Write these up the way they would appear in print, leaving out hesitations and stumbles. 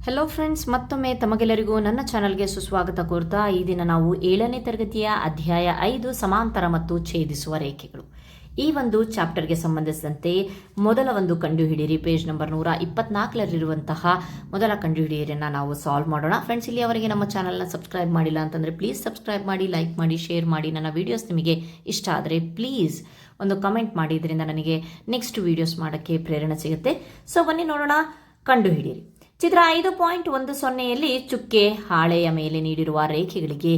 Hello friends, ಮತ್ತೊಮ್ಮೆ ತಮಗೆಲ್ಲರಿಗೂ ನನ್ನ ಚಾನಲ್ಗೆ ಸುಸ್ವಾಗತ ಕೋರ್ತಾ ಈ ದಿನ ನಾವು 7ನೇ ತರಗತಿಯ ಅಧ್ಯಾಯ 5 ಸಮಾಂತರ ಮತ್ತು ಛೇದಿಸುವ ರೇಖೆಗಳು ಈ ಒಂದು ಚಾಪ್ಟರ್ಗೆ ಸಂಬಂಧಿಸಿದಂತೆ ಮೊದಲ ಒಂದು ಕಂಡುಹಿಡಿಯಿರಿ ಪೇಜ್ ನಂಬರ್ 124ರಲ್ಲಿರುವಂತಹ ಮೊದಲ ಕಂಡುಹಿಡಿಯರಿಯನ್ನು ನಾವು ಸಾಲ್ವ್ ಮಾಡೋಣ. ಫ್ರೆಂಡ್ಸ್, ಇಲ್ಲಿಯವರೆಗೆ ನಮ್ಮ ಚಾನಲ್ನ ಸಬ್ಸ್ಕ್ರೈಬ್ ಮಾಡಿಲ್ಲ ಅಂತಂದರೆ ಪ್ಲೀಸ್ ಸಬ್ಸ್ಕ್ರೈಬ್ ಮಾಡಿ, ಲೈಕ್ ಮಾಡಿ, ಶೇರ್ ಮಾಡಿ. ನನ್ನ ವೀಡಿಯೋಸ್ ನಿಮಗೆ ಇಷ್ಟ ಆದರೆ ಪ್ಲೀಸ್ ಒಂದು ಕಮೆಂಟ್ ಮಾಡಿ, ಇದರಿಂದ ನನಗೆ ನೆಕ್ಸ್ಟ್ ವೀಡಿಯೋಸ್ ಮಾಡೋಕ್ಕೆ ಪ್ರೇರಣೆ ಸಿಗುತ್ತೆ. ಸೊ ಬನ್ನಿ ನೋಡೋಣ, ಕಂಡುಹಿಡಿಯಿರಿ. ಚಿತ್ರ 5.10ಯಲ್ಲಿ ಚುಕ್ಕೆ ಹಾಳೆಯ ಮೇಲೆ ನೀಡಿರುವ ರೇಖೆಗಳಿಗೆ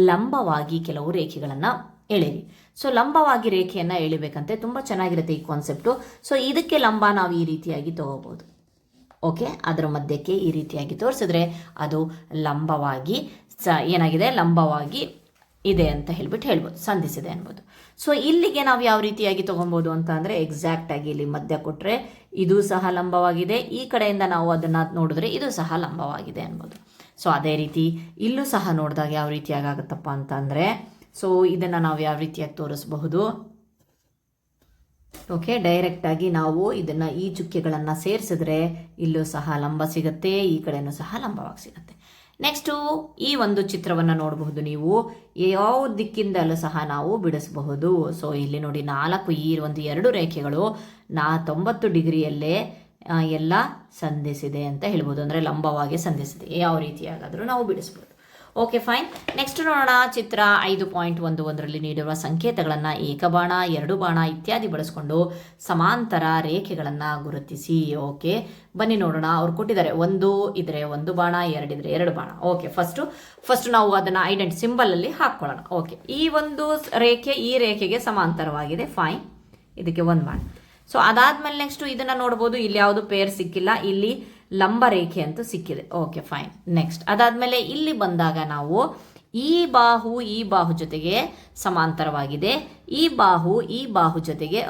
ಲಂಬವಾಗಿ ಕೆಲವು ರೇಖೆಗಳನ್ನು ಎಳೆಯಿರಿ. ಸೊ ಲಂಬವಾಗಿ ರೇಖೆಯನ್ನು ಎಳಿಬೇಕಂತೆ, ತುಂಬ ಚೆನ್ನಾಗಿರುತ್ತೆ ಈ ಕಾನ್ಸೆಪ್ಟು. ಸೊ ಇದಕ್ಕೆ ಲಂಬ ನಾವು ಈ ರೀತಿಯಾಗಿ ತಗೋಬಹುದು. ಓಕೆ, ಅದರ ಮಧ್ಯಕ್ಕೆ ಈ ರೀತಿಯಾಗಿ ತೋರಿಸಿದ್ರೆ ಅದು ಲಂಬವಾಗಿ ಏನಾಗಿದೆ, ಲಂಬವಾಗಿ ಇದೆ ಅಂತ ಹೇಳ್ಬೋದು, ಸಂಧಿಸಿದೆ ಅನ್ಬೋದು. ಸೊ ಇಲ್ಲಿಗೆ ನಾವು ಯಾವ ರೀತಿಯಾಗಿ ತೊಗೊಬೋದು ಅಂತ ಅಂದರೆ, ಎಕ್ಸಾಕ್ಟಾಗಿ ಇಲ್ಲಿ ಮಧ್ಯ ಕೊಟ್ಟರೆ ಇದು ಸಹ ಲಂಬವಾಗಿದೆ, ಈ ಕಡೆಯಿಂದ ನಾವು ಅದನ್ನು ನೋಡಿದ್ರೆ ಇದು ಸಹ ಲಂಬವಾಗಿದೆ ಅನ್ಬೋದು. ಸೊ ಅದೇ ರೀತಿ ಇಲ್ಲೂ ಸಹ ನೋಡಿದಾಗ ಯಾವ ರೀತಿಯಾಗಿ ಆಗುತ್ತಪ್ಪ ಅಂತ ಅಂದರೆ, ಸೊ ಇದನ್ನು ನಾವು ಯಾವ ರೀತಿಯಾಗಿ ತೋರಿಸಬಹುದು. ಓಕೆ, ಡೈರೆಕ್ಟಾಗಿ ನಾವು ಇದನ್ನು ಈ ಚುಕ್ಕೆಗಳನ್ನು ಸೇರಿಸಿದ್ರೆ ಇಲ್ಲೂ ಸಹ ಲಂಬ ಸಿಗುತ್ತೆ, ಈ ಕಡೆಯೂ ಸಹ ಲಂಬವಾಗಿ ಸಿಗುತ್ತೆ. ನೆಕ್ಸ್ಟು ಈ ಒಂದು ಚಿತ್ರವನ್ನು ನೋಡಬಹುದು ನೀವು, ಯಾವ ದಿಕ್ಕಿಂದಲೂ ಸಹ ನಾವು ಬಿಡಿಸಬಹುದು. ಸೊ ಇಲ್ಲಿ ನೋಡಿ, ಈ ಒಂದು 2 ರೇಖೆಗಳು 90 ಡಿಗ್ರಿಯಲ್ಲೇ ಎಲ್ಲ ಸಂಧಿಸಿದೆ ಅಂತ ಹೇಳ್ಬೋದು, ಅಂದರೆ ಲಂಬವಾಗಿ ಸಂಧಿಸಿದೆ. ಯಾವ ರೀತಿಯಾಗಾದರೂ ನಾವು ಬಿಡಿಸ್ಬೋದು. Okay, fine. ನೆಕ್ಸ್ಟ್ ನೋಡೋಣ, ಚಿತ್ರ 5.11ರಲ್ಲಿ ನೀಡಿರುವ ಸಂಕೇತಗಳನ್ನು ಏಕಬಾಣ, 2 ಬಾಣ ಇತ್ಯಾದಿ ಬಳಸ್ಕೊಂಡು ಸಮಾಂತರ ರೇಖೆಗಳನ್ನು ಗುರುತಿಸಿ. ಓಕೆ, ಬನ್ನಿ ನೋಡೋಣ. ಅವ್ರು ಕೊಟ್ಟಿದ್ದಾರೆ, 1 ಇದ್ರೆ 1 ಬಾಣ, 2 ಇದ್ರೆ 2 ಬಾಣ. ಓಕೆ, ಫಸ್ಟ್ ನಾವು ಅದನ್ನು ಸಿಂಬಲಲ್ಲಿ ಹಾಕ್ಕೊಳ್ಳೋಣ. ಓಕೆ, ಈ ಒಂದು ರೇಖೆ ಈ ರೇಖೆಗೆ ಸಮಾಂತರವಾಗಿದೆ, ಫೈನ್, ಇದಕ್ಕೆ 1 ಬಾಣ. ಸೊ ಅದಾದ್ಮೇಲೆ ನೆಕ್ಸ್ಟ್ ಇದನ್ನು ನೋಡ್ಬೋದು, ಇಲ್ಲಿ ಯಾವುದು ಪೇರ್ ಸಿಕ್ಕಿಲ್ಲ, ಇಲ್ಲಿ ಲಂಬ ರೇಖೆ ಅಂತೂ ಸಿಕ್ಕಿದೆ. Okay, fine. ನೆಕ್ಸ್ಟ್ ಅದಾದ್ಮೇಲೆ ಇಲ್ಲಿ ಬಂದಾಗ ನಾವು ಈ ಬಾಹು ಜೊತೆಗೆ ಸಮಾಂತರವಾಗಿದೆ, ಈ ಬಾಹು ಜೊತೆಗೆ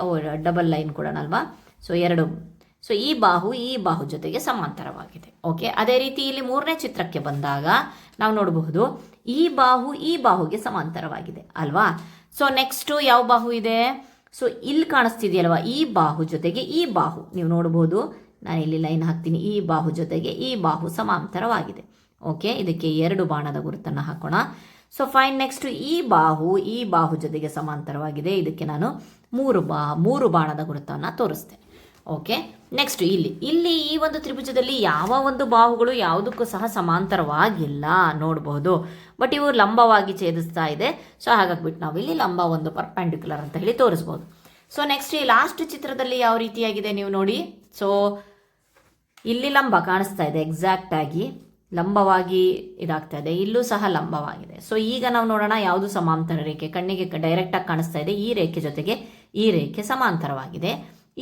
ಡಬಲ್ ಲೈನ್ ಕೊಡೋಣಲ್ವಾ. ಸೊ 2, ಸೊ ಈ ಬಾಹು ಜೊತೆಗೆ ಸಮಾಂತರವಾಗಿದೆ. ಓಕೆ, ಅದೇ ರೀತಿ ಇಲ್ಲಿ 3ನೇ ಚಿತ್ರಕ್ಕೆ ಬಂದಾಗ ನಾವು ನೋಡಬಹುದು, ಈ ಬಾಹುಗೆ ಸಮಾಂತರವಾಗಿದೆ ಅಲ್ವಾ. ಸೊ ನೆಕ್ಸ್ಟು ಯಾವ ಬಾಹು ಇದೆ, ಸೊ ಇಲ್ಲಿ ಕಾಣಿಸ್ತಿದೆಯಲ್ವಾ, ಈ ಬಾಹು ಜೊತೆಗೆ ಈ ಬಾಹು ನೀವು ನೋಡಬಹುದು. ನಾನು ಇಲ್ಲಿ ಲೈನ್ ಹಾಕ್ತೀನಿ, ಈ ಬಾಹು ಜೊತೆಗೆ ಈ ಬಾಹು ಸಮಾಂತರವಾಗಿದೆ. ಓಕೆ, ಇದಕ್ಕೆ 2 ಬಾಣದ ಗುರುತನ್ನು ಹಾಕೋಣ. So fine. ನೆಕ್ಸ್ಟ್ ಈ ಬಾಹು ಜೊತೆಗೆ ಸಮಾಂತರವಾಗಿದೆ, ಇದಕ್ಕೆ ನಾನು 3 ಬಾಣದ ಗುರುತನ್ನು ತೋರಿಸ್ತೇನೆ. ಓಕೆ, ನೆಕ್ಸ್ಟ್ ಇಲ್ಲಿ ಈ ಒಂದು ತ್ರಿಭುಜದಲ್ಲಿ ಯಾವ ಒಂದು ಬಾಹುಗಳು ಯಾವುದಕ್ಕೂ ಸಹ ಸಮಾಂತರವಾಗಿಲ್ಲ ನೋಡಬಹುದು, ಬಟ್ ಇವು ಲಂಬವಾಗಿ ಛೇದಿಸ್ತಾ ಇದೆ. ಸೊ ಹಾಗಾಗ್ಬಿಟ್ಟು ನಾವು ಇಲ್ಲಿ ಲಂಬ ಒಂದು ಪರ್ಪೆಂಡಿಕ್ಯುಲರ್ ಅಂತ ಹೇಳಿ ತೋರಿಸ್ಬೋದು. ಸೊ ನೆಕ್ಸ್ಟ್ ಈ ಲಾಸ್ಟ್ ಚಿತ್ರದಲ್ಲಿ ಯಾವ ರೀತಿಯಾಗಿದೆ ನೀವು ನೋಡಿ. ಸೊ ಇಲ್ಲಿ ಲಂಬ ಕಾಣಿಸ್ತಾ ಇದೆ, ಎಕ್ಸಾಕ್ಟ್ ಆಗಿ ಲಂಬವಾಗಿ ಇದಾಗ್ತಾ ಇದೆ, ಇಲ್ಲೂ ಸಹ ಲಂಬವಾಗಿದೆ. ಸೊ ಈಗ ನಾವು ನೋಡೋಣ ಯಾವುದು ಸಮಾಂತರ ರೇಖೆ. ಕಣ್ಣಿಗೆ ಡೈರೆಕ್ಟಾಗಿ ಕಾಣಿಸ್ತಾ ಇದೆ, ಈ ರೇಖೆ ಜೊತೆಗೆ ಈ ರೇಖೆ ಸಮಾಂತರವಾಗಿದೆ,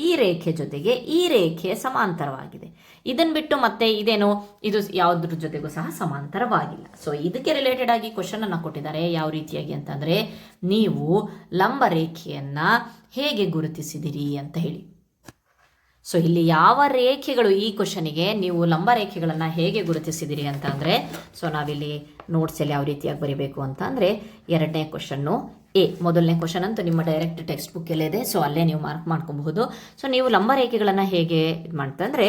ಈ ರೇಖೆ ಜೊತೆಗೆ ಈ ರೇಖೆ ಸಮಾಂತರವಾಗಿದೆ. ಇದನ್ನು ಬಿಟ್ಟು ಮತ್ತೆ ಇದೇನು, ಇದು ಯಾವುದ್ರ ಜೊತೆಗೂ ಸಹ ಸಮಾಂತರವಾಗಿಲ್ಲ. ಸೊ ಇದಕ್ಕೆ ರಿಲೇಟೆಡ್ ಆಗಿ ಕ್ವಶನ್ ಅನ್ನು ಕೊಟ್ಟಿದ್ದಾರೆ, ಯಾವ ರೀತಿಯಾಗಿ ಅಂತಂದರೆ, ನೀವು ಲಂಬ ರೇಖೆಯನ್ನು ಹೇಗೆ ಗುರುತಿಸಿದಿರಿ ಅಂತ ಹೇಳಿ. ಸೊ ಇಲ್ಲಿ ಯಾವ ರೇಖೆಗಳು, ಈ ಕ್ವಶನಿಗೆ ನೀವು ಲಂಬ ರೇಖೆಗಳನ್ನು ಹೇಗೆ ಗುರುತಿಸಿದಿರಿ ಅಂತ ಅಂದರೆ, ಸೊ ನಾವಿಲ್ಲಿ ನೋಟ್ಸಲ್ಲಿ ಯಾವ ರೀತಿಯಾಗಿ ಬರೀಬೇಕು ಅಂತ ಅಂದರೆ, 2ನೇ ಕ್ವಶನ್ನು ಮೊದಲನೇ ಕ್ವಶನ್ ಅಂತೂ ನಿಮ್ಮ ಡೈರೆಕ್ಟ್ ಟೆಕ್ಸ್ಟ್ ಬುಕ್ಕಲ್ಲೇ ಇದೆ, ಸೊ ಅಲ್ಲೇ ನೀವು ಮಾರ್ಕ್ ಮಾಡ್ಕೊಬಹುದು. ಸೊ ನೀವು ಲಂಬ ರೇಖೆಗಳನ್ನು ಹೇಗೆ ಇದು ಮಾಡ್ತಂದರೆ,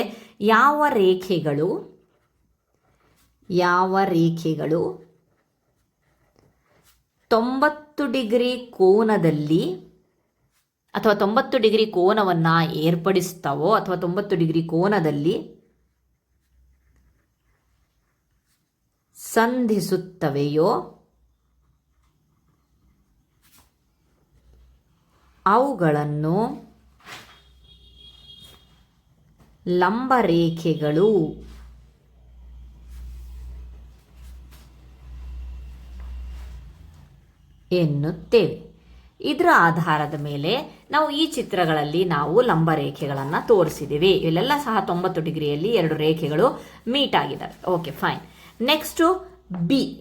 ಯಾವ ರೇಖೆಗಳು 90 ಡಿಗ್ರಿ ಕೋನದಲ್ಲಿ ಅಥವಾ 90 ಡಿಗ್ರಿ ಕೋನವನ್ನು ಏರ್ಪಡಿಸ್ತಾವೋ ಅಥವಾ 90 ಡಿಗ್ರಿ ಕೋನದಲ್ಲಿ ಸಂಧಿಸುತ್ತವೆಯೋ ಅವುಗಳನ್ನು ಲಂಬ ರೇಖೆಗಳು ಎನ್ನುತ್ತೇವೆ. ಇದರ ಆಧಾರದ ಮೇಲೆ ನಾವು ಈ ಚಿತ್ರಗಳಲ್ಲಿ ನಾವು ಲಂಬ ರೇಖೆಗಳನ್ನು ತೋರಿಸಿದ್ದೀವಿ. ಇಲ್ಲೆಲ್ಲ ಸಹ 90 ಡಿಗ್ರಿಯಲ್ಲಿ 2 ರೇಖೆಗಳು ಮೀಟ್ ಆಗಿದ್ದಾವೆ. Okay, fine. ನೆಕ್ಸ್ಟು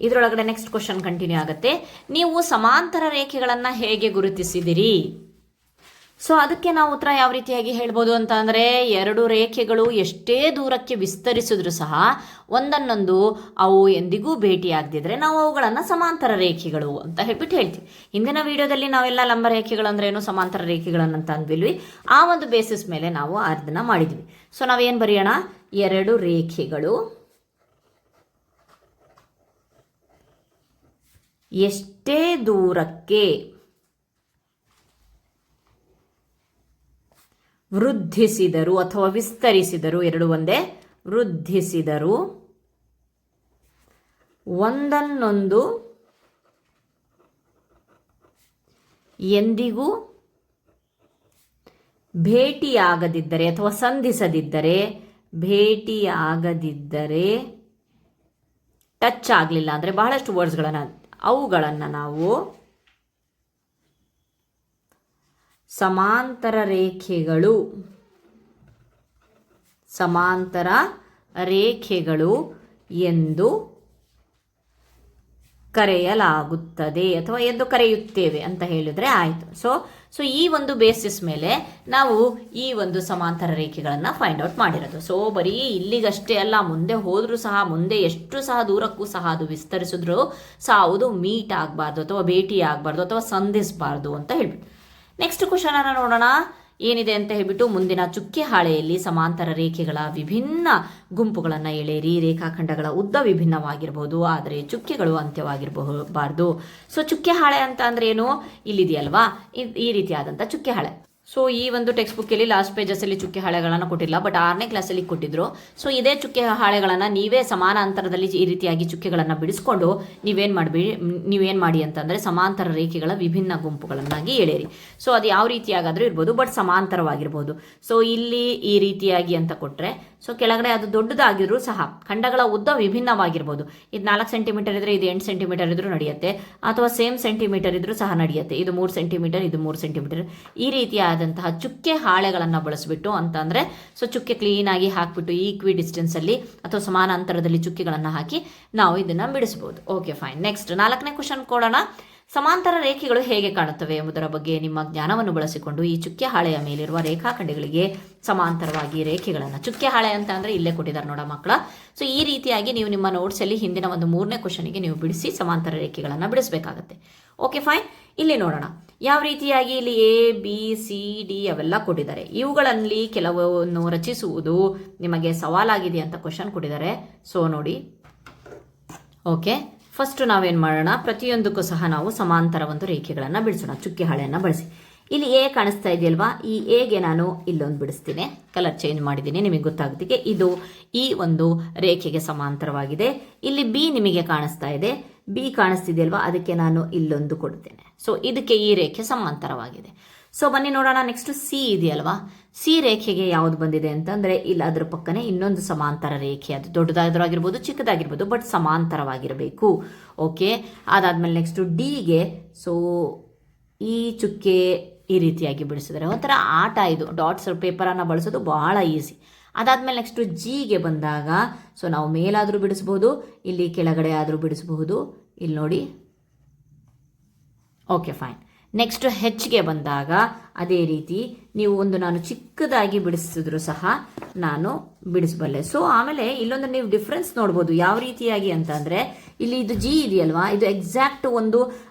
ಇದರೊಳಗಡೆ ನೆಕ್ಸ್ಟ್ ಕ್ವಶನ್ ಕಂಟಿನ್ಯೂ ಆಗುತ್ತೆ. ನೀವು ಸಮಾಂತರ ರೇಖೆಗಳನ್ನು ಹೇಗೆ ಗುರುತಿಸಿದಿರಿ? ಸೊ ಅದಕ್ಕೆ ನಾವು ಉತ್ತರ ಯಾವ ರೀತಿಯಾಗಿ ಹೇಳ್ಬೋದು ಅಂತ ಅಂದರೆ, 2 ರೇಖೆಗಳು ಎಷ್ಟೇ ದೂರಕ್ಕೆ ವಿಸ್ತರಿಸಿದ್ರೂ ಸಹ ಒಂದನ್ನೊಂದು ಅವು ಎಂದಿಗೂ ಭೇಟಿಯಾಗದಿದ್ರೆ ನಾವು ಅವುಗಳನ್ನು ಸಮಾಂತರ ರೇಖೆಗಳು ಅಂತ ಹೇಳ್ತೀವಿ. ಹಿಂದಿನ ವಿಡಿಯೋದಲ್ಲಿ ನಾವೆಲ್ಲ ಲಂಬ ರೇಖೆಗಳು ಅಂದ್ರೆ ಏನು, ಸಮಾಂತರ ರೇಖೆಗಳನ್ನು ಅಂತ ಅಂದ್ವಿಲ್ವಿ. ಆ ಒಂದು ಬೇಸಿಸ್ ಮೇಲೆ ನಾವು ಅದನ್ನು ಮಾಡಿದ್ವಿ. ಸೊ ನಾವೇನು ಬರೆಯೋಣ, 2 ರೇಖೆಗಳು ಎಷ್ಟೇ ದೂರಕ್ಕೆ ವೃದ್ಧಿಸಿದರು ಅಥವಾ ವಿಸ್ತರಿಸಿದರು, ಎರಡು ಒಂದೇ, ವೃದ್ಧಿಸಿದರು, ಒಂದನ್ನೊಂದು ಎಂದಿಗೂ ಭೇಟಿಯಾಗದಿದ್ದರೆ ಅಥವಾ ಸಂಧಿಸದಿದ್ದರೆ, ಭೇಟಿಯಾಗದಿದ್ದರೆ, ಟಚ್ ಆಗಲಿಲ್ಲ ಅಂದರೆ ಬಹಳಷ್ಟು ವರ್ಡ್ಸ್ಗಳನ್ನು ಅವುಗಳನ್ನು ನಾವು ಸಮಾಂತರ ರೇಖೆಗಳು, ಸಮಾಂತರ ರೇಖೆಗಳು ಎಂದು ಕರೆಯಲಾಗುತ್ತದೆ ಅಥವಾ ಎಂದು ಕರೆಯುತ್ತೇವೆ ಅಂತ ಹೇಳಿದ್ರೆ ಆಯಿತು. ಸೊ ಈ ಒಂದು ಬೇಸಿಸ್ ಮೇಲೆ ನಾವು ಈ ಒಂದು ಸಮಾಂತರ ರೇಖೆಗಳನ್ನು ಫೈಂಡ್ ಔಟ್ ಮಾಡಿರೋದು. ಸೊ ಬರೀ ಇಲ್ಲಿಗಷ್ಟೇ ಅಲ್ಲ, ಮುಂದೆ ಹೋದರೂ ಸಹ, ಮುಂದೆ ಎಷ್ಟು ಸಹ ದೂರಕ್ಕೂ ಸಹ ಅದು ವಿಸ್ತರಿಸಿದ್ರು ಸಹ ಅದು ಮೀಟ್ ಆಗಬಾರ್ದು ಅಥವಾ ಭೇಟಿ ಆಗಬಾರ್ದು ಅಥವಾ ಸಂಧಿಸಬಾರ್ದು ಅಂತ ಹೇಳ್ಬಿಟ್ಟು ನೆಕ್ಸ್ಟ್ ಕ್ವಶನ್ ಅನ್ನು ನೋಡೋಣ ಏನಿದೆ ಅಂತ ಹೇಳ್ಬಿಟ್ಟು. ಮುಂದಿನ ಚುಕ್ಕೆ ಹಾಳೆಯಲ್ಲಿ ಸಮಾಂತರ ರೇಖೆಗಳ ವಿಭಿನ್ನ ಗುಂಪುಗಳನ್ನು ಎಳೆಯಿರಿ. ರೇಖಾಖಂಡಗಳ ಉದ್ದ ವಿಭಿನ್ನವಾಗಿರಬಹುದು, ಆದರೆ ಚುಕ್ಕೆಗಳು ಅಂತ್ಯವಾಗಿರಬಾರ್ದು. ಸೊ ಚುಕ್ಕೆ ಹಾಳೆ ಅಂತ ಅಂದ್ರೆ ಏನು, ಇಲ್ಲಿದೆಯಲ್ವಾ ಈ ರೀತಿಯಾದಂಥ ಚುಕ್ಕೆ ಹಾಳೆ. ಸೊ ಈ ಒಂದು ಟೆಕ್ಸ್ಟ್ ಬುಕ್ಕಲ್ಲಿ ಲಾಸ್ಟ್ ಪೇಜಸ್ಸಲ್ಲಿ ಚುಕ್ಕೆ ಹಾಳೆಗಳನ್ನು ಕೊಟ್ಟಿಲ್ಲ, ಬಟ್ 6ನೇ ಕ್ಲಾಸಲ್ಲಿ ಕೊಟ್ಟಿದ್ರು. ಸೊ ಇದೇ ಚುಕ್ಕೆ ಹಾಳೆಗಳನ್ನು ನೀವೇ ಸಮಾನ ಅಂತರದಲ್ಲಿ ಈ ರೀತಿಯಾಗಿ ಚುಕ್ಕೆಗಳನ್ನು ಬಿಡಿಸ್ಕೊಂಡು ನೀವೇನು ಮಾಡಿ ಅಂತಂದರೆ ಸಮಾಂತರ ರೇಖೆಗಳ ವಿಭಿನ್ನ ಗುಂಪುಗಳನ್ನಾಗಿ ಎಳೆಯಿರಿ. ಸೊ ಅದು ಯಾವ ರೀತಿಯಾಗಾದರೂ ಇರ್ಬೋದು, ಬಟ್ ಸಮಾಂತರವಾಗಿರ್ಬೋದು. ಸೊ ಇಲ್ಲಿ ಈ ರೀತಿಯಾಗಿ ಅಂತ ಕೊಟ್ಟರೆ, ಸೊ ಕೆಳಗಡೆ ಅದು ದೊಡ್ಡದಾಗಿದ್ರೂ ಸಹ ಖಂಡಗಳ ಉದ್ದ ವಿಭಿನ್ನವಾಗಿರ್ಬೋದು. ಇದು 4 ಸೆಂಟಿಮೀಟರ್ ಇದ್ದರೆ ಇದು 8 ಸೆಂಟಿಮೀಟರ್ ಇದ್ರೂ ನಡೆಯುತ್ತೆ, ಅಥವಾ ಸೇಮ್ ಸೆಂಟಿಮೀಟರ್ ಇದ್ರೂ ಸಹ ನಡೆಯುತ್ತೆ. ಇದು 3 ಸೆಂಟಿಮೀಟರ್, ಇದು 3 ಸೆಂಟಿಮೀಟರ್. ಈ ರೀತಿಯಾದಂತಹ ಚುಕ್ಕೆ ಹಾಳೆಗಳನ್ನು ಬಳಸಿಬಿಟ್ಟು ಅಂತಂದರೆ, ಸೊ ಚುಕ್ಕೆ ಕ್ಲೀನಾಗಿ ಹಾಕಿಬಿಟ್ಟು ಈಕ್ವಿ ಡಿಸ್ಟೆನ್ಸಲ್ಲಿ ಅಥವಾ ಸಮಾನ ಅಂತರದಲ್ಲಿ ಚುಕ್ಕೆಗಳನ್ನು ಹಾಕಿ ನಾವು ಇದನ್ನು ಬಿಡಿಸ್ಬೋದು. Okay fine. ನೆಕ್ಸ್ಟ್ 4ನೇ ಕ್ವಶನ್ ಕೊಡೋಣ. ಸಮಾಂತರ ರೇಖೆಗಳು ಹೇಗೆ ಕಾಣುತ್ತವೆ ಎಂಬುದರ ಬಗ್ಗೆ ನಿಮ್ಮ ಜ್ಞಾನವನ್ನು ಬಳಸಿಕೊಂಡು ಈ ಚುಕ್ಕೆ ಹಾಳೆಯ ಮೇಲಿರುವ ರೇಖಾಖಂಡಗಳಿಗೆ ಸಮಾಂತರವಾಗಿ ರೇಖೆಗಳನ್ನು, ಚುಕ್ಕೆ ಹಾಳೆ ಅಂತ ಅಂದರೆ ಇಲ್ಲೇ ಕೊಟ್ಟಿದ್ದಾರೆ ನೋಡ ಮಕ್ಕಳ. ಸೊ ಈ ರೀತಿಯಾಗಿ ನೀವು ನಿಮ್ಮ ನೋಟ್ಸಲ್ಲಿ ಹಿಂದಿನ ಒಂದು 3ನೇ ಕ್ವಶನಿಗೆ ನೀವು ಬಿಡಿಸಿ ಸಮಾಂತರ ರೇಖೆಗಳನ್ನು ಬಿಡಿಸಬೇಕಾಗತ್ತೆ. Okay fine. ಇಲ್ಲಿ ನೋಡೋಣ ಯಾವ ರೀತಿಯಾಗಿ ಇಲ್ಲಿ ABCD ಅವೆಲ್ಲ ಕೊಟ್ಟಿದ್ದಾರೆ. ಇವುಗಳಲ್ಲಿ ಕೆಲವನ್ನು ರಚಿಸುವುದು ನಿಮಗೆ ಸವಾಲಾಗಿದೆ ಅಂತ ಕ್ವಶನ್ ಕೊಟ್ಟಿದ್ದಾರೆ. ಸೊ ನೋಡಿ, ಓಕೆ ಫಸ್ಟ್ ನಾವೇನು ಮಾಡೋಣ, ಪ್ರತಿಯೊಂದಕ್ಕೂ ಸಹ ನಾವು ಸಮಾಂತರ ಒಂದು ರೇಖೆಗಳನ್ನು ಬಿಡಿಸೋಣ ಚುಕ್ಕೆ ಹಾಳೆಯನ್ನು ಬಳಸಿ. ಇಲ್ಲಿ A ಕಾಣಿಸ್ತಾ ಇದೆಯಲ್ವಾ, ಈ Aಗೆ ನಾನು ಇಲ್ಲೊಂದು ಬಿಡಿಸ್ತೀನಿ, ಕಲರ್ ಚೇಂಜ್ ಮಾಡಿದ್ದೀನಿ ನಿಮಗೆ ಗೊತ್ತಾಗೋದಕ್ಕೆ. ಇದು ಈ ಒಂದು ರೇಖೆಗೆ ಸಮಾಂತರವಾಗಿದೆ. ಇಲ್ಲಿ B ನಿಮಗೆ ಕಾಣಿಸ್ತಾ ಇದೆ, B ಕಾಣಿಸ್ತಿದೆಯಲ್ವಾ, ಅದಕ್ಕೆ ನಾನು ಇಲ್ಲೊಂದು ಕೊಡ್ತೇನೆ. ಸೊ ಇದಕ್ಕೆ ಈ ರೇಖೆ ಸಮಾಂತರವಾಗಿದೆ. ಸೊ ಬನ್ನಿ ನೋಡೋಣ. ನೆಕ್ಸ್ಟ್ C ಇದೆಯಲ್ವಾ, C ರೇಖೆಗೆ ಯಾವುದು ಬಂದಿದೆ ಅಂತಂದರೆ ಇಲ್ಲಿ ಅದರ ಪಕ್ಕನೆ ಇನ್ನೊಂದು ಸಮಾಂತರ ರೇಖೆ, ಅದು ದೊಡ್ಡದಾಗಿರ್ಬೋದು ಚಿಕ್ಕದಾಗಿರ್ಬೋದು, ಬಟ್ ಸಮಾಂತರವಾಗಿರಬೇಕು. ಓಕೆ, ಅದಾದಮೇಲೆ ನೆಕ್ಸ್ಟ್ Dಗೆ, ಸೊ ಈ ಚುಕ್ಕೆ ಈ ರೀತಿಯಾಗಿ ಬಿಡಿಸಿದರೆ ಒಂಥರ ಆಟ ಇದು. ಡಾಟ್ಸ್ ಪೇಪರನ್ನು ಬಳಸೋದು ಬಹಳ ಈಸಿ. ಅದಾದಮೇಲೆ ನೆಕ್ಸ್ಟ್ Gಗೆ ಬಂದಾಗ, ಸೊ ನಾವು ಮೇಲಾದರೂ ಬಿಡಿಸ್ಬೋದು, ಇಲ್ಲಿ ಕೆಳಗಡೆ ಆದರೂ ಬಿಡಿಸಬಹುದು. ಇಲ್ಲಿ ನೋಡಿ, ಓಕೆ ಫೈನ್. ನೆಕ್ಸ್ಟ್ Hಗೆ ಬಂದಾಗ ಅದೇ ರೀತಿ ನೀವು ನಾನು ಚಿಕ್ಕದಾಗಿ ಬಿಡಿಸಿದ್ರು ಸಹ ನಾನು ಬಿಡಿಸಬಲ್ಲೆ. ಸೊ ಆಮೇಲೆ ಇಲ್ಲೊಂದು ನೀವು ಡಿಫ್ರೆನ್ಸ್ ನೋಡ್ಬೋದು ಯಾವ ರೀತಿಯಾಗಿ ಅಂತಂದರೆ, ಇಲ್ಲಿ ಇದು G ಇದೆಯಲ್ವಾ, ಇದು ಎಕ್ಸಾಕ್ಟ್ ಒಂದು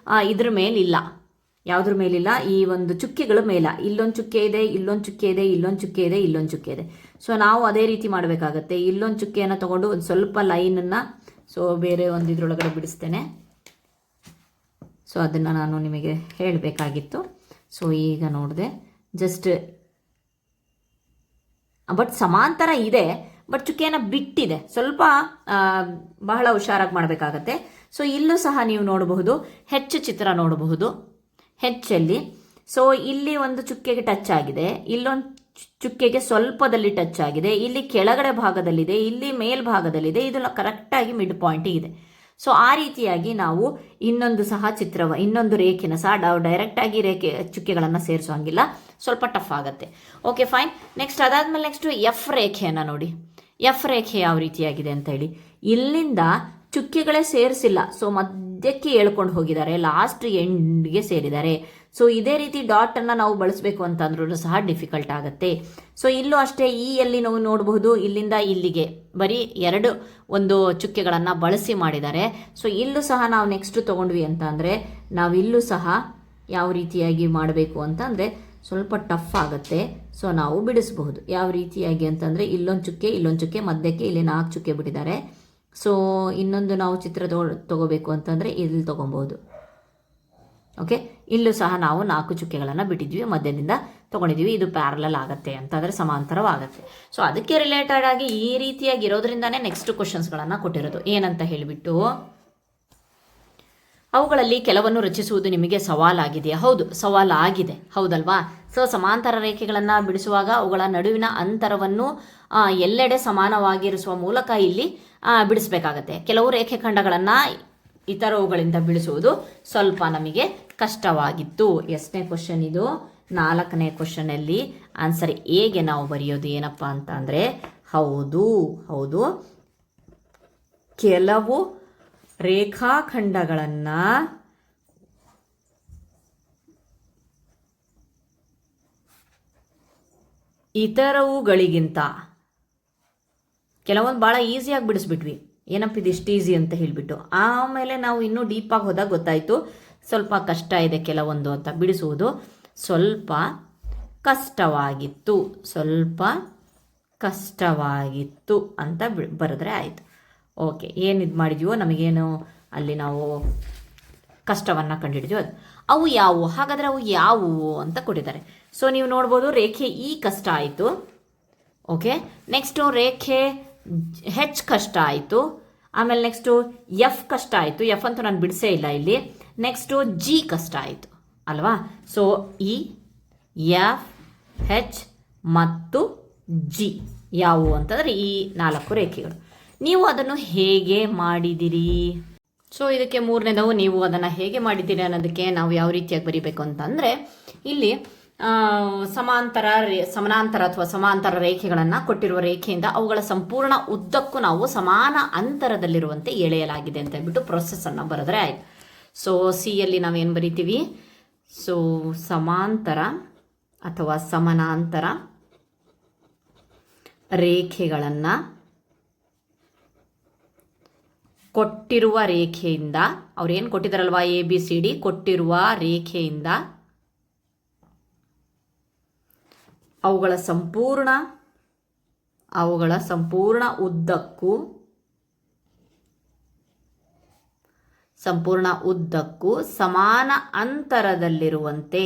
ಇದ್ರ ಮೇಲಿಲ್ಲ, ಯಾವುದ್ರ ಮೇಲಿಲ್ಲ, ಈ ಒಂದು ಚುಕ್ಕೆಗಳ ಮೇಲ. ಇಲ್ಲೊಂದು ಚುಕ್ಕೆ ಇದೆ, ಇಲ್ಲೊಂದು ಚುಕ್ಕೆ ಇದೆ, ಇಲ್ಲೊಂದು ಚುಕ್ಕೆ ಇದೆ, ಇಲ್ಲೊಂದು ಚುಕ್ಕೆ ಇದೆ. ಸೊ ನಾವು ಅದೇ ರೀತಿ ಮಾಡಬೇಕಾಗತ್ತೆ. ಇಲ್ಲೊಂದು ಚುಕ್ಕೆಯನ್ನು ತಗೊಂಡು ಒಂದು ಸ್ವಲ್ಪ ಲೈನನ್ನು, ಸೊ ಬೇರೆ ಒಂದು ಇದ್ರೊಳಗಡೆ ಬಿಡಿಸ್ತೇನೆ. ಸೊ ಅದನ್ನು ನಾನು ನಿಮಗೆ ಹೇಳಬೇಕಾಗಿತ್ತು. ಸೊ ಈಗ ನೋಡಿದೆ ಜಸ್ಟ್, ಬಟ್ ಸಮಾಂತರ ಇದೆ, ಬಟ್ ಚುಕ್ಕೆಯನ್ನು ಬಿಟ್ಟಿದೆ, ಸ್ವಲ್ಪ ಬಹಳ ಹುಷಾರಾಗಿ ಮಾಡಬೇಕಾಗತ್ತೆ. ಸೊ ಇಲ್ಲೂ ಸಹ ನೀವು ನೋಡಬಹುದು, ಹೆಚ್ಚು ಚಿತ್ರ ನೋಡಬಹುದು. ಹೆಚ್ಚಲ್ಲಿ ಸೊ ಇಲ್ಲಿ ಒಂದು ಚುಕ್ಕೆಗೆ ಟಚ್ ಆಗಿದೆ, ಇಲ್ಲೊಂದು ಚುಕ್ಕೆಗೆ ಸ್ವಲ್ಪದಲ್ಲಿ ಟಚ್ ಆಗಿದೆ, ಇಲ್ಲಿ ಕೆಳಗಡೆ ಭಾಗದಲ್ಲಿದೆ, ಇಲ್ಲಿ ಮೇಲ್ಭಾಗದಲ್ಲಿದೆ, ಇದು ಕರೆಕ್ಟಾಗಿ ಮಿಡ್ ಪಾಯಿಂಟಿಗೆ ಇದೆ. ಸೊ ಆ ರೀತಿಯಾಗಿ ನಾವು ಇನ್ನೊಂದು ರೇಖೆನ ಸಹ ಡೈರೆಕ್ಟಾಗಿ ಚುಕ್ಕೆಗಳನ್ನು ಸೇರಿಸೋಂಗಿಲ್ಲ, ಸ್ವಲ್ಪ ಟಫ್ ಆಗುತ್ತೆ. Okay fine. ನೆಕ್ಸ್ಟ್ ಅದಾದಮೇಲೆ ನೆಕ್ಸ್ಟ್ F ರೇಖೆಯನ್ನು ನೋಡಿ. F ರೇಖೆ ಯಾವ ರೀತಿಯಾಗಿದೆ ಅಂತ ಹೇಳಿ, ಇಲ್ಲಿಂದ ಚುಕ್ಕೆಗಳೇ ಸೇರಿಸಿಲ್ಲ, ಸೊ ಮಧ್ಯಕ್ಕೆ ಎಳ್ಕೊಂಡು ಹೋಗಿದ್ದಾರೆ, ಲಾಸ್ಟ್ ಎಂಡ್ಗೆ ಸೇರಿದ್ದಾರೆ. ಸೊ ಇದೇ ರೀತಿ ಡಾಟನ್ನು ನಾವು ಬಳಸಬೇಕು ಅಂತಂದ್ರೂ ಸಹ ಡಿಫಿಕಲ್ಟ್ ಆಗುತ್ತೆ. ಸೊ ಇಲ್ಲೂ ಅಷ್ಟೇ, ಯಲ್ಲಿ ನಾವು ನೋಡಬಹುದು, ಇಲ್ಲಿಂದ ಇಲ್ಲಿಗೆ ಬರೀ 2 ಒಂದು ಚುಕ್ಕೆಗಳನ್ನು ಬಳಸಿ ಮಾಡಿದ್ದಾರೆ. ಸೊ ಇಲ್ಲೂ ಸಹ ನಾವು ನೆಕ್ಸ್ಟ್ ತೊಗೊಂಡ್ವಿ ಅಂತ ಅಂದರೆ, ನಾವಿಲ್ಲೂ ಸಹ ಯಾವ ರೀತಿಯಾಗಿ ಮಾಡಬೇಕು ಅಂತಂದರೆ ಸ್ವಲ್ಪ ಟಫ್ ಆಗುತ್ತೆ. ಸೊ ನಾವು ಬಿಡಿಸಬಹುದು ಯಾವ ರೀತಿಯಾಗಿ ಅಂತಂದರೆ, ಇಲ್ಲೊಂದು ಚುಕ್ಕೆ ಮಧ್ಯಕ್ಕೆ ಇಲ್ಲಿ 4 ಚುಕ್ಕೆ ಬಿಟ್ಟಿದ್ದಾರೆ. ಸೊ ಇನ್ನೊಂದು ನಾವು ಚಿತ್ರ ತಗೋಬೇಕು ಅಂತಂದರೆ ಇಲ್ಲಿ ತೊಗೊಬೋದು. ಓಕೆ, ಇಲ್ಲೂ ಸಹ ನಾವು 4 ಚುಕ್ಕೆಗಳನ್ನು ಬಿಟ್ಟಿದ್ವಿ, ಮಧ್ಯದಿಂದ ತೊಗೊಂಡಿದ್ವಿ. ಇದು ಪ್ಯಾರಲಲ್ ಆಗುತ್ತೆ ಅಂತಂದರೆ ಸಮಾಂತರವಾಗುತ್ತೆ. ಸೊ ಅದಕ್ಕೆ ರಿಲೇಟೆಡ್ ಆಗಿ ಈ ರೀತಿಯಾಗಿ ಇರೋದ್ರಿಂದಾನೇ ನೆಕ್ಸ್ಟ್ ಕ್ವಶನ್ಸ್ಗಳನ್ನು ಕೊಟ್ಟಿರೋದು. ಏನಂತ ಹೇಳಿಬಿಟ್ಟು, ಅವುಗಳಲ್ಲಿ ಕೆಲವನ್ನು ರಚಿಸುವುದು ನಿಮಗೆ ಸವಾಲಾಗಿದೆಯಾ? ಹೌದು, ಸವಾಲಾಗಿದೆ, ಹೌದಲ್ವಾ? ಸೊ ಸಮಾಂತರ ರೇಖೆಗಳನ್ನು ಬಿಡಿಸುವಾಗ ಅವುಗಳ ನಡುವಿನ ಅಂತರವನ್ನು ಎಲ್ಲೆಡೆ ಸಮಾನವಾಗಿರಿಸುವ ಮೂಲಕ ಇಲ್ಲಿ ಬಿಡಿಸಬೇಕಾಗತ್ತೆ. ಕೆಲವು ರೇಖೆಖಂಡಗಳನ್ನು ಇತರವುಗಳಿಂದ ಬಿಡಿಸುವುದು ಸ್ವಲ್ಪ ನಮಗೆ ಕಷ್ಟವಾಗಿತ್ತು. ಎಷ್ಟನೇ ಕ್ವಶನ್ ಇದು? 4ನೇ ಕ್ವಶನಲ್ಲಿ ಆನ್ಸರ್ ಹೇಗೆ ನಾವು ಬರೆಯೋದು ಏನಪ್ಪ ಅಂತ ಅಂದರೆ, ಹೌದು ಕೆಲವು ರೇಖಾಖಂಡಗಳನ್ನು ಇತರವುಗಳಿಗಿಂತ ಕೆಲವೊಂದು ಭಾಳ ಈಸಿಯಾಗಿ ಬಿಡಿಸ್ಬಿಟ್ವಿ. ಏನಪ್ಪ ಇದು ಇಷ್ಟು ಈಸಿ ಅಂತ ಹೇಳಿಬಿಟ್ಟು ಆಮೇಲೆ ನಾವು ಇನ್ನೂ ಡೀಪಾಗಿ ಹೋದಾಗ ಗೊತ್ತಾಯಿತು ಸ್ವಲ್ಪ ಕಷ್ಟ ಇದೆ ಕೆಲವೊಂದು ಅಂತ. ಬಿಡಿಸುವುದು ಸ್ವಲ್ಪ ಕಷ್ಟವಾಗಿತ್ತು ಅಂತ ಬರೆದ್ರೆ ಆಯಿತು. ಓಕೆ, ಏನಿದು ಮಾಡಿದ್ವೋ ನಮಗೇನು ಅಲ್ಲಿ ನಾವು ಕಷ್ಟವನ್ನು ಕಂಡುಹಿಡಿದ್ವಿ ಅದು. ಅವು ಯಾವುವು? ಹಾಗಾದರೆ ಅವು ಯಾವುವು ಅಂತ ಕೊಟ್ಟಿದ್ದಾರೆ. ಸೊ ನೀವು ನೋಡ್ಬೋದು, ರೇಖೆ ಇ ಕಷ್ಟ ಆಯಿತು. ಓಕೆ, ನೆಕ್ಸ್ಟು ರೇಖೆ ಹೆಚ್ ಕಷ್ಟ ಆಯಿತು. ಆಮೇಲೆ ನೆಕ್ಸ್ಟು ಎಫ್ ಕಷ್ಟ ಆಯಿತು. ಎಫ್ ಅಂತೂ ನಾನು ಬಿಡಿಸೇ ಇಲ್ಲ ಇಲ್ಲಿ. ನೆಕ್ಸ್ಟು ಜಿ ಕಷ್ಟ ಆಯಿತು ಅಲ್ವಾ? ಸೊ ಇ, ಎಫ್, ಹೆಚ್ ಮತ್ತು ಜಿ ಯಾವುವು ಅಂತಂದರೆ ಈ 4 ರೇಖೆಗಳು. ನೀವು ಅದನ್ನು ಹೇಗೆ ಮಾಡಿದಿರಿ? ಸೊ ಇದಕ್ಕೆ 3ನೇದವು ನೀವು ಅದನ್ನು ಹೇಗೆ ಮಾಡಿದ್ದೀರಿ ಅನ್ನೋದಕ್ಕೆ ನಾವು ಯಾವ ರೀತಿಯಾಗಿ ಬರೀಬೇಕು ಅಂತಂದರೆ, ಇಲ್ಲಿ ಸಮಾನಾಂತರ ಅಥವಾ ಸಮಾಂತರ ರೇಖೆಗಳನ್ನು ಕೊಟ್ಟಿರುವ ರೇಖೆಯಿಂದ ಅವುಗಳ ಸಂಪೂರ್ಣ ಉದ್ದಕ್ಕೂ ನಾವು ಸಮಾನ ಅಂತರದಲ್ಲಿರುವಂತೆ ಎಳೆಯಲಾಗಿದೆ ಅಂತ ಹೇಳ್ಬಿಟ್ಟು ಪ್ರೊಸೆಸನ್ನು ಬರೆದ್ರೆ ಆಯಿತು. ಸೊ ಸಿಯಲ್ಲಿ ನಾವೇನು ಬರಿತೀವಿ? ಸೊ ಸಮಾಂತರ ಅಥವಾ ಸಮಾನಾಂತರ ರೇಖೆಗಳನ್ನು ಕೊಟ್ಟಿರುವ ರೇಖೆಯಿಂದ, ಅವ್ರೇನು ಕೊಟ್ಟಿದ್ದಾರಲ್ವಾ ABCD, ಕೊಟ್ಟಿರುವ ರೇಖೆಯಿಂದ ಅವುಗಳ ಸಂಪೂರ್ಣ ಉದ್ದಕ್ಕೂ ಸಮಾನ ಅಂತರದಲ್ಲಿರುವಂತೆ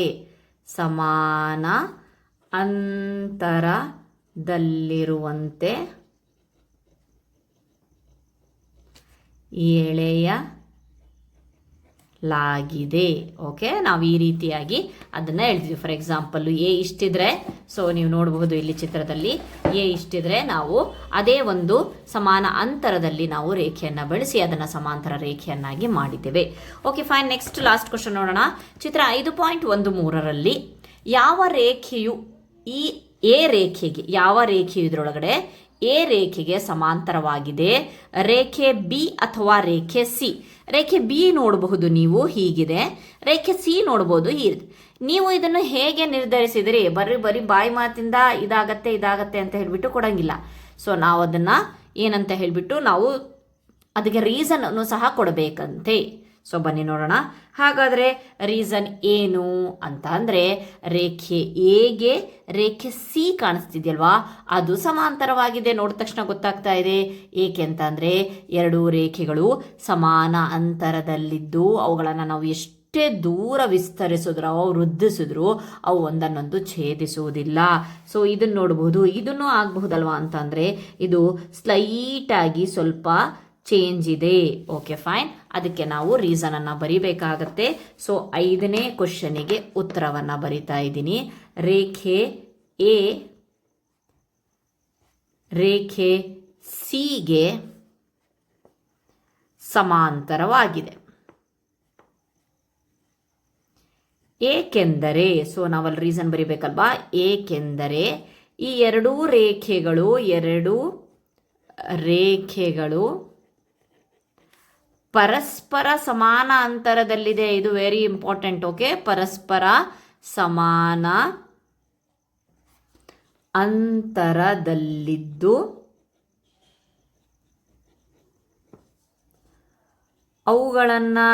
ಎಳೆಯಲಾಗಿದೆ. ಓಕೆ, ನಾವು ಈ ರೀತಿಯಾಗಿ ಅದನ್ನು ಹೇಳ್ತೀವಿ. ಫಾರ್ ಎಕ್ಸಾಂಪಲ್ ಎ ಇಷ್ಟಿದ್ರೆ, ಸೊ ನೀವು ನೋಡಬಹುದು ಇಲ್ಲಿ ಚಿತ್ರದಲ್ಲಿ ಎ ಇಷ್ಟಿದ್ರೆ ನಾವು ಅದೇ ಒಂದು ಸಮಾನ ಅಂತರದಲ್ಲಿ ನಾವು ರೇಖೆಯನ್ನು ಬೆಳೆಸಿ ಅದನ್ನು ಸಮಾಂತರ ರೇಖೆಯನ್ನಾಗಿ ಮಾಡಿದ್ದೇವೆ. Okay fine. Next last question ನೋಡೋಣ. ಚಿತ್ರ 5.13ರಲ್ಲಿ ಯಾವ ರೇಖೆಯು ಇದರೊಳಗಡೆ ಎ ರೇಖೆಗೆ ಸಮಾಂತರವಾಗಿದೆ? ರೇಖೆ ಬಿ ಅಥವಾ ರೇಖೆ ಸಿ? ರೇಖೆ ಬಿ ನೋಡಬಹುದು ನೀವು, ಹೀಗಿದೆ. ರೇಖೆ ಸಿ ನೋಡಬಹುದು, ಹೀಗಿದೆ. ನೀವು ಇದನ್ನು ಹೇಗೆ ನಿರ್ಧರಿಸಿದಿರಿ? ಬರೀ ಬಾಯಿ ಮಾತಿಂದ ಇದಾಗತ್ತೆ ಅಂತ ಹೇಳಿಬಿಟ್ಟು ಕೊಡಂಗಿಲ್ಲ. ಸೊ ನಾವು ಅದನ್ನು ಏನಂತ ಹೇಳಿಬಿಟ್ಟು ನಾವು ಅದಕ್ಕೆ ರೀಸನ್ ಸಹ ಕೊಡಬೇಕಂತೆ. ಸೊ ಬನ್ನಿ ನೋಡೋಣ. ಹಾಗಾದರೆ ರೀಸನ್ ಏನು ಅಂತ ಅಂದರೆ, ರೇಖೆ ಎಗೆ ರೇಖೆ ಸಿ ಕಾಣಿಸ್ತಿದೆಯಲ್ವಾ, ಅದು ಸಮಾಂತರವಾಗಿದೆ. ನೋಡಿದ ತಕ್ಷಣ ಗೊತ್ತಾಗ್ತಾ ಇದೆ. ಏಕೆ ಅಂತ ಅಂದರೆ, 2 ರೇಖೆಗಳು ಸಮಾನ ಅಂತರದಲ್ಲಿದ್ದು ಅವುಗಳನ್ನು ನಾವು ಎಷ್ಟೇ ದೂರ ವಿಸ್ತರಿಸಿದ್ರು ವೃದ್ಧಿಸಿದ್ರು ಅವು ಒಂದನ್ನೊಂದು ಛೇದಿಸುವುದಿಲ್ಲ. ಸೊ ಇದನ್ನು ನೋಡಬಹುದು. ಇದನ್ನು ಆಗಬಹುದಲ್ವಾ ಅಂತಂದರೆ, ಇದು ಸ್ಲೈಟಾಗಿ ಸ್ವಲ್ಪ ಚೇಂಜ್ ಇದೆ. Okay fine. ಅದಕ್ಕೆ ನಾವು ರೀಸನನ್ನು ಬರಿಬೇಕಾಗತ್ತೆ. ಸೊ 5ನೇ ಕ್ವಶನಿಗೆ ಉತ್ತರವನ್ನು ಬರಿತಾ ಇದ್ದೀನಿ. ರೇಖೆ ಸಿಗೆ ಸಮಾಂತರವಾಗಿದೆ. ಏಕೆಂದರೆ, ಸೊ ನಾವಲ್ಲಿ ರೀಸನ್ ಬರಿಬೇಕಲ್ವಾ? ಏಕೆಂದರೆ ಈ 2 ರೇಖೆಗಳು ಪರಸ್ಪರ ಸಮಾನ ಅಂತರದಲ್ಲಿದೆ. ಇದು ವೆರಿ ಇಂಪಾರ್ಟೆಂಟ್. ಓಕೆ, ಪರಸ್ಪರ ಸಮಾನ ಅಂತರದಲ್ಲಿದ್ದು ಅವುಗಳನ್ನು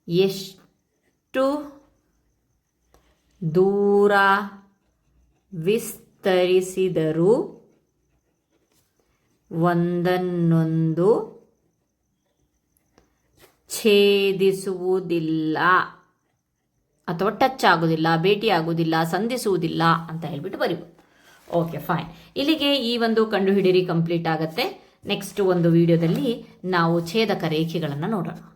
ಎಷ್ಟು ದೂರ ವಿಸ್ತರಿಸಿದರೂ ಒಂದನ್ನೊಂದು ಛೇದಿಸುವುದಿಲ್ಲ ಅಥವಾ ಟಚ್ ಆಗೋದಿಲ್ಲ, ಭೇಟಿ ಆಗೋದಿಲ್ಲ, ಸಂಧಿಸುವುದಿಲ್ಲ ಅಂತ ಹೇಳ್ಬಿಟ್ಟು ಬರೀಬೋದು. Okay, fine. ಇಲ್ಲಿಗೆ ಈ ಒಂದು ಕಂಡುಹಿಡಿಯಿರಿ ಕಂಪ್ಲೀಟ್ ಆಗುತ್ತೆ. ನೆಕ್ಸ್ಟ್ ಒಂದು ವಿಡಿಯೋದಲ್ಲಿ ನಾವು ಛೇದಕ ರೇಖೆಗಳನ್ನು ನೋಡೋಣ.